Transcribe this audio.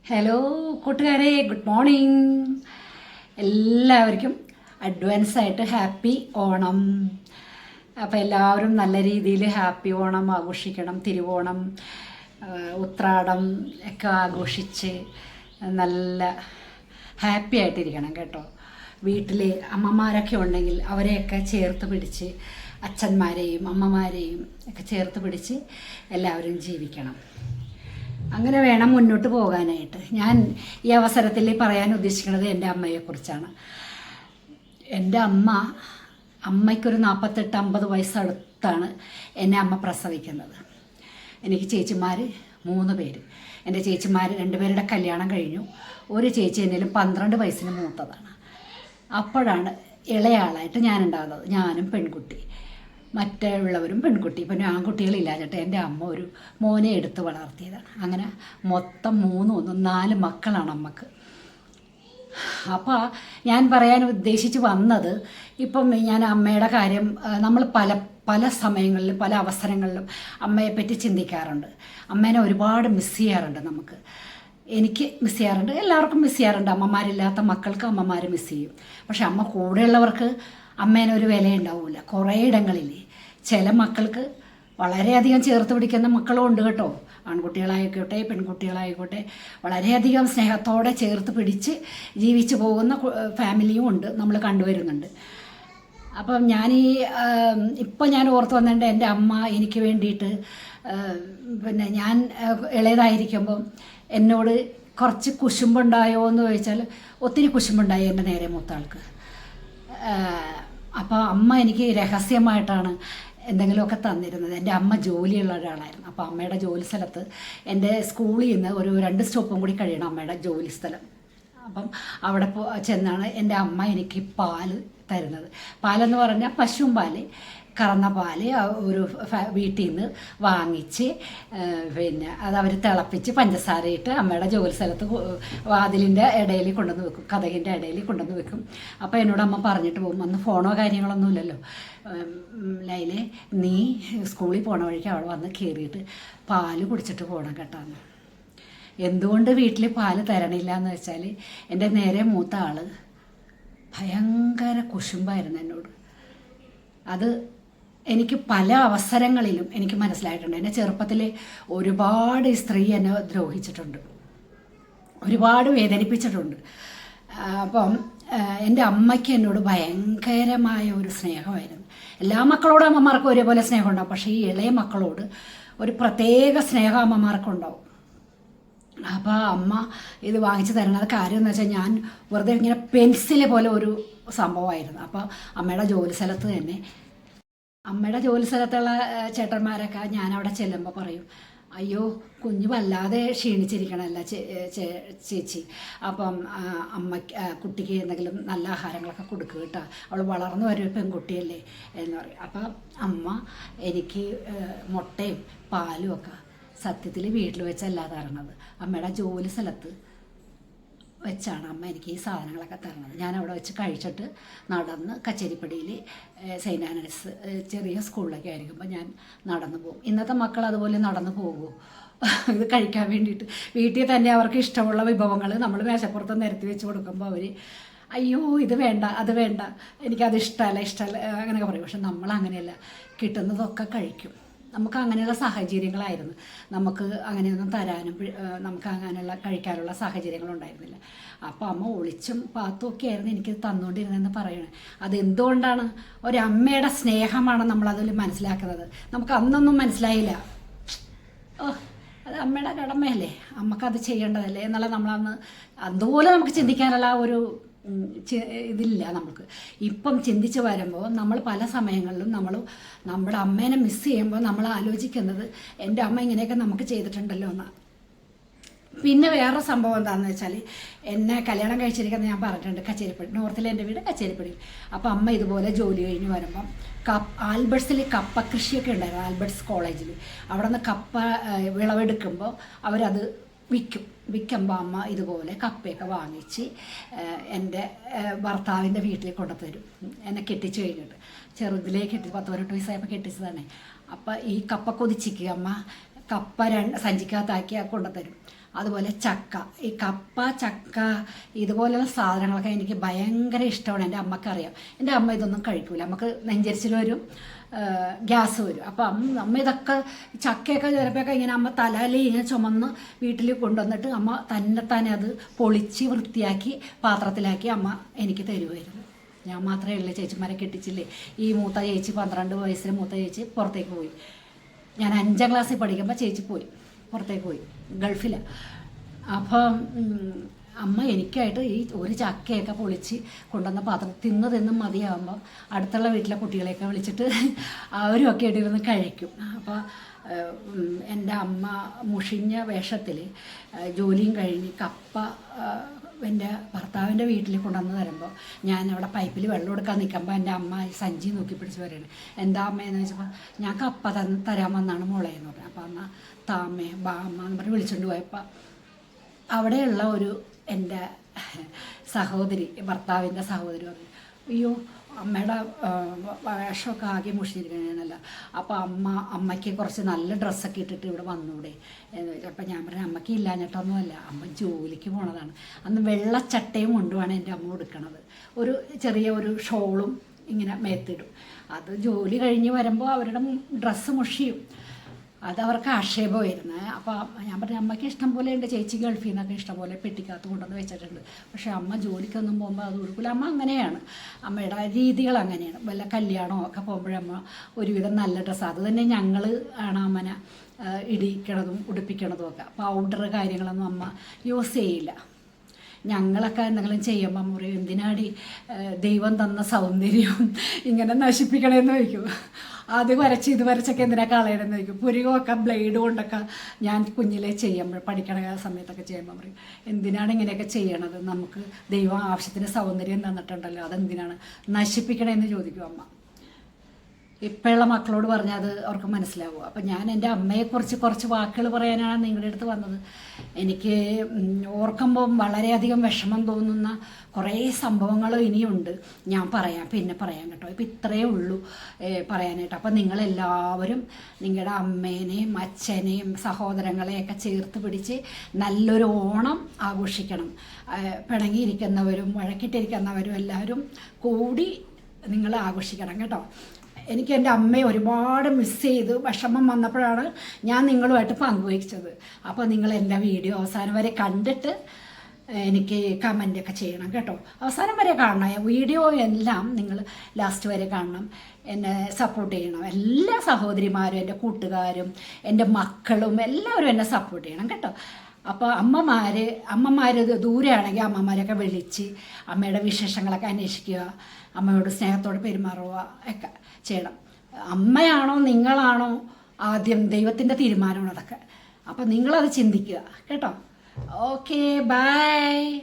Hello കൂട്ടുകാരെ, good morning. എല്ലാവർക്കും അഡ്വാൻസായിട്ട് ഹാപ്പി ഓണം. അപ്പോൾ എല്ലാവരും നല്ല രീതിയിൽ ഹാപ്പി ഓണം ആഘോഷിക്കണം. തിരുവോണം, ഉത്രാടം ഒക്കെ ആഘോഷിച്ച് നല്ല ഹാപ്പി ആയിട്ടിരിക്കണം കേട്ടോ. വീട്ടിൽ അമ്മമാരൊക്കെ ഉണ്ടെങ്കിൽ അവരെയൊക്കെ ചേർത്ത് പിടിച്ച്, അച്ഛന്മാരെയും അമ്മമാരെയും ഒക്കെ ചേർത്ത് പിടിച്ച് എല്ലാവരും ജീവിക്കണം. അങ്ങനെ വേണം മുന്നോട്ട് പോകാനായിട്ട്. ഞാൻ ഈ അവസരത്തിൽ പറയാൻ ഉദ്ദേശിക്കുന്നത് എൻ്റെ അമ്മയെക്കുറിച്ചാണ്. എൻ്റെ അമ്മയ്ക്കൊരു 48-50 വയസ്സടുത്താണ് എന്നെ അമ്മ പ്രസവിക്കുന്നത്. എനിക്ക് ചേച്ചിമാർ 3 പേര്. എൻ്റെ ചേച്ചിമാർ 2 പേരുടെ കല്യാണം കഴിഞ്ഞു. ഒരു ചേച്ചി എന്നേലും 12 വയസ്സിന് മൂത്തതാണ്. അപ്പോഴാണ് ഇളയാളായിട്ട് ഞാനുണ്ടാകുന്നത്. ഞാനും പെൺകുട്ടി, മറ്റുള്ളവരും പെൺകുട്ടി. ഇപ്പം ആൺകുട്ടികളില്ലാഞ്ഞിട്ട് എൻ്റെ അമ്മ ഒരു മോനെ എടുത്ത് വളർത്തിയതാണ്. അങ്ങനെ മൊത്തം 4 മക്കളാണ് അമ്മക്ക്. അപ്പോൾ ഞാൻ പറയാൻ ഉദ്ദേശിച്ച് വന്നത്, ഇപ്പം ഞാൻ അമ്മയുടെ കാര്യം നമ്മൾ പല സമയങ്ങളിലും പല അവസരങ്ങളിലും അമ്മയെപ്പറ്റി ചിന്തിക്കാറുണ്ട്. അമ്മേനെ ഒരുപാട് മിസ് ചെയ്യാറുണ്ട്. എനിക്ക് മിസ് ചെയ്യാറുണ്ട്, എല്ലാവർക്കും മിസ് ചെയ്യാറുണ്ട്. അമ്മമാരില്ലാത്ത മക്കൾക്ക് അമ്മമാർ മിസ് ചെയ്യും. പക്ഷെ അമ്മ കൂടെയുള്ളവർക്ക് അമ്മേനെ ഒരു വില ഉണ്ടാവില്ല. കുറേ ഇടങ്ങളിൽ ചില മക്കൾക്ക് വളരെയധികം ചേർത്ത് പിടിക്കുന്ന മക്കളും ഉണ്ട് കേട്ടോ. ആൺകുട്ടികളായിക്കോട്ടെ പെൺകുട്ടികളായിക്കോട്ടെ വളരെയധികം സ്നേഹത്തോടെ ചേർത്ത് പിടിച്ച് ജീവിച്ചു പോകുന്ന ഫാമിലിയും ഉണ്ട്, നമ്മൾ കണ്ടുവരുന്നുണ്ട്. അപ്പം ഇപ്പം ഞാൻ ഓർത്ത് വന്നിട്ടുണ്ട്, എൻ്റെ അമ്മ എനിക്ക് വേണ്ടിയിട്ട് ഞാൻ ഇളയതായിരിക്കുമ്പം എന്നോട് കുറച്ച് കുശുമ്പുണ്ടായോ എന്ന് ചോദിച്ചാൽ ഒത്തിരി കുശുമ്പുണ്ടായി എൻ്റെ നേരെ മൂത്താൾക്ക്. അപ്പോൾ അമ്മ എനിക്ക് രഹസ്യമായിട്ടാണ് എന്തെങ്കിലുമൊക്കെ തന്നിരുന്നത്. എൻ്റെ അമ്മ ജോലിയുള്ള ഒരാളായിരുന്നു. അപ്പോൾ അമ്മയുടെ ജോലി സ്ഥലത്ത് എൻ്റെ സ്കൂളിൽ നിന്ന് ഒരു 2 സ്റ്റോപ്പും കൂടി കഴിയണം അമ്മയുടെ ജോലി സ്ഥലം. അപ്പം അവിടെ ചെന്നാണ് എൻ്റെ അമ്മ എനിക്ക് പാല് തരുന്നത്. പാലെന്ന് പറഞ്ഞാൽ പശുവും പാല്, കറന്ന പാല് ഒരു വീട്ടിൽ നിന്ന് വാങ്ങിച്ച് അത് അവർ തിളപ്പിച്ച് പഞ്ചസാരയിട്ട് അമ്മയുടെ ജോലി സ്ഥലത്ത് വാതിലിൻ്റെ ഇടയിൽ കൊണ്ടുവന്ന് വെക്കും, കതകിൻ്റെ ഇടയിൽ കൊണ്ടുവന്ന് വെക്കും. അപ്പോൾ എന്നോട് അമ്മ പറഞ്ഞിട്ട് പോകും, അന്ന് ഫോണോ കാര്യങ്ങളൊന്നും ഇല്ലല്ലോ, ലൈലെ നീ സ്കൂളിൽ പോണ വഴിക്ക് അവിടെ വന്ന് കയറിയിട്ട് പാല് കുടിച്ചിട്ട് പോകണം കേട്ടാന്ന്. എന്തുകൊണ്ട് വീട്ടിൽ പാല് തരണില്ല എന്ന് വെച്ചാൽ, എൻ്റെ നേരെ മൂത്ത ആൾ ഭയങ്കര കുശുമ്പായിരുന്നു എന്നോട്. അത് എനിക്ക് പല അവസരങ്ങളിലും എനിക്ക് മനസ്സിലായിട്ടുണ്ട്. എൻ്റെ ചെറുപ്പത്തിൽ ഒരുപാട് സ്ത്രീ എന്നെ ദ്രോഹിച്ചിട്ടുണ്ട്, ഒരുപാട് വേദനിപ്പിച്ചിട്ടുണ്ട്. അപ്പം എൻ്റെ അമ്മയ്ക്ക് എന്നോട് ഭയങ്കരമായ ഒരു സ്നേഹമായിരുന്നു. എല്ലാ മക്കളോടും അമ്മമാർക്കും ഒരേപോലെ സ്നേഹം ഉണ്ടാവും, പക്ഷേ ഈ ഇളയ മക്കളോട് ഒരു പ്രത്യേക സ്നേഹം അമ്മമാർക്കുണ്ടാവും. അപ്പോൾ അമ്മ ഇത് വാങ്ങിച്ച് തരുന്നത് കാര്യം എന്ന് വെച്ചാൽ, ഞാൻ വെറുതെ ഇങ്ങനെ പെൻസില് പോലെ ഒരു സംഭവമായിരുന്നു. അപ്പോൾ അമ്മയുടെ ജോലി സ്ഥലത്തുള്ള ചേട്ടന്മാരൊക്കെ ഞാൻ അവിടെ ചെല്ലുമ്പോൾ പറയും, അയ്യോ കുഞ്ഞ് വല്ലാതെ ക്ഷീണിച്ചിരിക്കണമല്ല ചേച്ചി, അപ്പം കുട്ടിക്ക് എന്തെങ്കിലും നല്ല ആഹാരങ്ങളൊക്കെ കൊടുക്കുക കേട്ടോ, അവൾ വളർന്നു വരും പെൺകുട്ടിയല്ലേ എന്ന് പറയും. അപ്പം അമ്മ എനിക്ക് മുട്ടയും പാലും ഒക്കെ സത്യത്തിൽ വീട്ടിൽ വെച്ചല്ല തരണത്, അമ്മയുടെ ജോലി സ്ഥലത്ത് വെച്ചാണ് അമ്മ എനിക്ക് ഈ സാധനങ്ങളൊക്കെ തരണത്. ഞാൻ അവിടെ വെച്ച് കഴിച്ചിട്ട് നടന്ന് കച്ചേരിപ്പടിയിൽ സെയിൻറ്റ് ആനസ് ചെറിയ സ്കൂളിലൊക്കെ ആയിരിക്കുമ്പോൾ ഞാൻ നടന്നു പോകും. ഇന്നത്തെ മക്കൾ അതുപോലെ നടന്നു പോകുമോ ഇത് കഴിക്കാൻ വേണ്ടിയിട്ട്? വീട്ടിൽ തന്നെ അവർക്ക് ഇഷ്ടമുള്ള വിഭവങ്ങൾ നമ്മൾ മേശപ്പുറത്ത് നിരത്തി വെച്ച് കൊടുക്കുമ്പോൾ അവർ അയ്യോ ഇത് വേണ്ട അത് വേണ്ട, എനിക്കത് ഇഷ്ടമല്ല അങ്ങനെയൊക്കെ പറയും. പക്ഷെ നമ്മളങ്ങനെയല്ല, കിട്ടുന്നതൊക്കെ കഴിക്കും. നമുക്ക് അങ്ങനെയുള്ള സാഹചര്യങ്ങളായിരുന്നു, നമുക്ക് അങ്ങനെയൊന്നും തരാനും നമുക്ക് അങ്ങനെയുള്ള കഴിക്കാനുള്ള സാഹചര്യങ്ങളുണ്ടായിരുന്നില്ല. അപ്പോൾ അമ്മ ഒളിച്ചും പാത്തും ഒക്കെ ആയിരുന്നു എനിക്ക് തന്നുകൊണ്ടിരുന്നതെന്ന് പറയണേ. അതെന്തുകൊണ്ടാണ്? ഒരമ്മയുടെ സ്നേഹമാണ് നമ്മളതിൽ മനസ്സിലാക്കുന്നത്. നമുക്ക് അന്നൊന്നും മനസ്സിലായില്ല, അത് അമ്മയുടെ കടമയല്ലേ, അമ്മക്കത് ചെയ്യേണ്ടതല്ലേ എന്നുള്ള നമ്മളന്ന് അതുപോലെ നമുക്ക് ചിന്തിക്കാനുള്ള ഒരു ഇതില്ല നമുക്ക്. ഇപ്പം ചിന്തിച്ച് വരുമ്പോൾ നമ്മൾ പല സമയങ്ങളിലും നമ്മുടെ അമ്മേനെ മിസ് ചെയ്യുമ്പോൾ നമ്മൾ ആലോചിക്കുന്നത്, എൻ്റെ അമ്മ ഇങ്ങനെയൊക്കെ നമുക്ക് ചെയ്തിട്ടുണ്ടല്ലോ എന്ന്. പിന്നെ വേറെ സംഭവം എന്താണെന്ന് വെച്ചാൽ, എന്നെ കല്യാണം കഴിച്ചിരിക്കുന്നത് ഞാൻ പറഞ്ഞിട്ടുണ്ട് കച്ചേരിപ്പടി, നോർത്തിലെ എൻ്റെ വീട് കച്ചേരിപ്പടി. അപ്പോൾ അമ്മ ഇതുപോലെ ജോലി കഴിഞ്ഞ് വരുമ്പം ആൽബർട്ട്സിൽ കപ്പ കൃഷിയൊക്കെ ഉണ്ടായിരുന്നു, ആൽബർട്ട്സ് കോളേജിൽ. അവിടെ നിന്ന് കപ്പ വിളവെടുക്കുമ്പോൾ അവരത് വിൽക്കുമ്പോൾ അമ്മ ഇതുപോലെ കപ്പയൊക്കെ വാങ്ങിച്ച് എൻ്റെ ഭർത്താവിൻ്റെ വീട്ടിൽ കൊണ്ടുത്തരും. എന്നെ കെട്ടിച്ചു കഴിഞ്ഞിട്ട് ചെറുതിലേ 10-18 വയസ്സായപ്പോൾ കെട്ടിച്ചതാണ്. അപ്പം ഈ കപ്പ കൊതിച്ചിക്ക് അമ്മ കപ്പ സഞ്ചിക്കകത്താക്കി കൊണ്ടുത്തരും. അതുപോലെ ചക്ക, ഈ കപ്പ, ചക്ക ഇതുപോലെയുള്ള സാധനങ്ങളൊക്കെ എനിക്ക് ഭയങ്കര ഇഷ്ടമാണ്. എൻ്റെ അമ്മക്കറിയാം. എൻ്റെ അമ്മ ഇതൊന്നും കഴിക്കൂല. നമുക്ക് നെഞ്ചരിച്ചിൽ വരും, ഗ്യാസ് വരും. അപ്പം അമ്മ ഇതൊക്കെ ചക്കയൊക്കെ ചിലപ്പോഴൊക്കെ ഇങ്ങനെ അമ്മ തലയിൽ ഇങ്ങനെ ചുമന്ന് വീട്ടിൽ കൊണ്ടുവന്നിട്ട് അമ്മ തന്നെ അത് പൊളിച്ച് വൃത്തിയാക്കി പാത്രത്തിലാക്കി അമ്മ എനിക്ക് തരുമായിരുന്നു. ഞാൻ മാത്രമേ ഉള്ളൂ, ചേച്ചിമാരെ കെട്ടിച്ചില്ലേ. ഈ മൂത്ത ചേച്ചി 12 വയസ്സിൽ മൂത്ത ചേച്ചി പുറത്തേക്ക് പോയി. ഞാൻ 5ാം ക്ലാസ്സിൽ പഠിക്കുമ്പോൾ ചേച്ചി പോയി, പുറത്തേക്ക് പോയി, ഗൾഫിലാണ്. അപ്പം അമ്മ എനിക്കായിട്ട് ഈ ഒരു ചക്കയൊക്കെ പൊളിച്ച് കൊണ്ടുവന്ന പാത്രം തിന്നും മതിയാകുമ്പം അടുത്തുള്ള വീട്ടിലെ കുട്ടികളെയൊക്കെ വിളിച്ചിട്ട് അവരും ഒക്കെ ഇട്ടിരുന്ന് കഴിക്കും. അപ്പോൾ എൻ്റെ അമ്മ മുഷിഞ്ഞ വേഷത്തിൽ ജോലിയും കഴിഞ്ഞ് കപ്പ എൻ്റെ ഭർത്താവിൻ്റെ വീട്ടിൽ കൊണ്ടുവന്ന് തരുമ്പോൾ ഞാൻ അവിടെ പൈപ്പിൽ വെള്ളം എടുക്കാൻ നിൽക്കുമ്പോൾ എൻ്റെ അമ്മ സഞ്ചി നോക്കി പിടിച്ച് പറയുന്നത്, എന്താ അമ്മയെന്ന് വെച്ചപ്പോൾ ഞാൻ കപ്പ തരാൻ വന്നാണ് മോളെ എന്ന് പറഞ്ഞു. അപ്പോൾ അമ്മ താമ്മേ ബാ അമ്മ എന്ന് പറഞ്ഞ് വിളിച്ചുകൊണ്ട് പോയപ്പോൾ അവിടെയുള്ള ഒരു എൻ്റെ സഹോദരി, ഭർത്താവിൻ്റെ സഹോദരി പറഞ്ഞു, അയ്യോ അമ്മയുടെ വേഷമൊക്കെ ആകെ മുഷിഞ്ഞിരിക്കണല്ല, അപ്പോൾ അമ്മയ്ക്ക് കുറച്ച് നല്ല ഡ്രസ്സൊക്കെ ഇട്ടിട്ട് ഇവിടെ വന്നൂടെ എന്ന് ചോദിച്ചു. അപ്പം ഞാൻ പറഞ്ഞു അമ്മയ്ക്ക് ഇല്ലാഞ്ഞിട്ടൊന്നുമല്ല, അമ്മ ജോലിക്ക് പോണതാണ്. അന്ന് വെള്ളച്ചട്ടയും കൊണ്ടുമാണ് എൻ്റെ അമ്മ കൊടുക്കണത്. ഒരു ചെറിയ ഒരു ഷോളും ഇങ്ങനെ മേത്തിടും. അത് ജോലി കഴിഞ്ഞ് വരുമ്പോൾ അവരുടെ ഡ്രസ്സ് മുഷിയും. അതവർക്ക് ആക്ഷേപമായിരുന്നു. അപ്പോൾ ഞാൻ പറഞ്ഞു അമ്മയ്ക്ക് ഇഷ്ടം പോലെ ഉണ്ട്, ചേച്ചി ഗൾഫിൽ നിന്നൊക്കെ ഇഷ്ടം പോലെ പെട്ടിക്കകത്ത് കൊണ്ടുവന്ന് വെച്ചിട്ടുണ്ട്. പക്ഷേ അമ്മ ജോലിക്കൊന്നും പോകുമ്പോൾ അത് കൊടുക്കില്ല. അമ്മ അങ്ങനെയാണ്, അമ്മയുടെ രീതികൾ അങ്ങനെയാണ്. വല്ല കല്യാണമൊക്കെ പോകുമ്പോഴമ്മ ഒരുവിധം നല്ല ഡ്രസ്സ്, അത് തന്നെ ഞങ്ങൾ ആണ് അമ്മനെ ഇടിക്കണതും ഉടുപ്പിക്കണതും ഒക്കെ. പൗഡർ കാര്യങ്ങളൊന്നും അമ്മ യൂസ് ചെയ്യില്ല. ഞങ്ങളൊക്കെ എന്തെങ്കിലും ചെയ്യുമ്പോൾ അമ്മ പറയും, എന്തിനാടി ദൈവം തന്ന സൗന്ദര്യം ഇങ്ങനെ നശിപ്പിക്കണമെന്ന് ചോദിക്കും. അത് വരച്ച് ഇത് വരച്ചൊക്കെ എന്തിനാ കളയണമെന്ന് ചോദിക്കും. പുരികമൊക്കെ ബ്ലേഡ് കൊണ്ടൊക്കെ ഞാൻ കുഞ്ഞിലെ ചെയ്യുമ്പോൾ പഠിക്കണ സമയത്തൊക്കെ ചെയ്യുമ്പോൾ പറയും, എന്തിനാണ് ഇങ്ങനെയൊക്കെ ചെയ്യണത്, നമുക്ക് ദൈവം ആവശ്യത്തിന് സൗന്ദര്യം തന്നിട്ടുണ്ടല്ലോ, അതെന്തിനാണ് നശിപ്പിക്കണമെന്ന് ചോദിക്കും അമ്മ. ഇപ്പോഴുള്ള മക്കളോട് പറഞ്ഞാൽ അത് അവർക്ക് മനസ്സിലാവും. അപ്പം ഞാൻ എൻ്റെ അമ്മയെക്കുറിച്ച് കുറച്ച് വാക്കുകൾ പറയാനാണ് നിങ്ങളുടെ അടുത്ത് വന്നത്. എനിക്ക് ഓർക്കുമ്പം വളരെയധികം വിഷമം തോന്നുന്ന കുറേ സംഭവങ്ങൾ ഇനിയുണ്ട്. ഞാൻ പിന്നെ പറയാം കേട്ടോ. ഇപ്പം ഇത്രയേ ഉള്ളൂ പറയാനായിട്ട്. അപ്പം നിങ്ങളെല്ലാവരും നിങ്ങളുടെ അമ്മേനെയും അച്ഛനെയും സഹോദരങ്ങളെയൊക്കെ ചേർത്ത് പിടിച്ച് നല്ലൊരു ഓണം ആഘോഷിക്കണം. പിണങ്ങിയിരിക്കുന്നവരും വഴക്കിട്ടിരിക്കുന്നവരും എല്ലാവരും കൂടി നിങ്ങൾ ആഘോഷിക്കണം കേട്ടോ. എനിക്ക് എൻ്റെ അമ്മയെ ഒരുപാട് മിസ് ചെയ്ത് വിഷമം വന്നപ്പോഴാണ് ഞാൻ നിങ്ങളുമായിട്ട് പങ്കുവയ്ച്ചത്. അപ്പോൾ നിങ്ങൾ എൻ്റെ വീഡിയോ അവസാനം വരെ കണ്ടിട്ട് എനിക്ക് കമൻ്റൊക്കെ ചെയ്യണം കേട്ടോ. അവസാനം വരെ കാണണം, വീഡിയോ എല്ലാം നിങ്ങൾ ലാസ്റ്റ് വരെ കാണണം, എന്നെ സപ്പോർട്ട് ചെയ്യണം. എല്ലാ സഹോദരിമാരും എൻ്റെ എൻ്റെ മക്കളും എല്ലാവരും എന്നെ സപ്പോർട്ട് ചെയ്യണം കേട്ടോ. അപ്പോൾ അമ്മമാർ ദൂരെയാണെങ്കിൽ അമ്മമാരൊക്കെ വിളിച്ച് അമ്മയുടെ വിശേഷങ്ങളൊക്കെ അന്വേഷിക്കുക, അമ്മയോട് സ്നേഹത്തോടെ പെരുമാറുക ഒക്കെ ചെയ്യണം. അമ്മയാണോ നിങ്ങളാണോ ആദ്യം, ദൈവത്തിൻ്റെ തീരുമാനമാണ് അതൊക്കെ. അപ്പോൾ നിങ്ങളത് ചിന്തിക്കുക കേട്ടോ. Okay, by.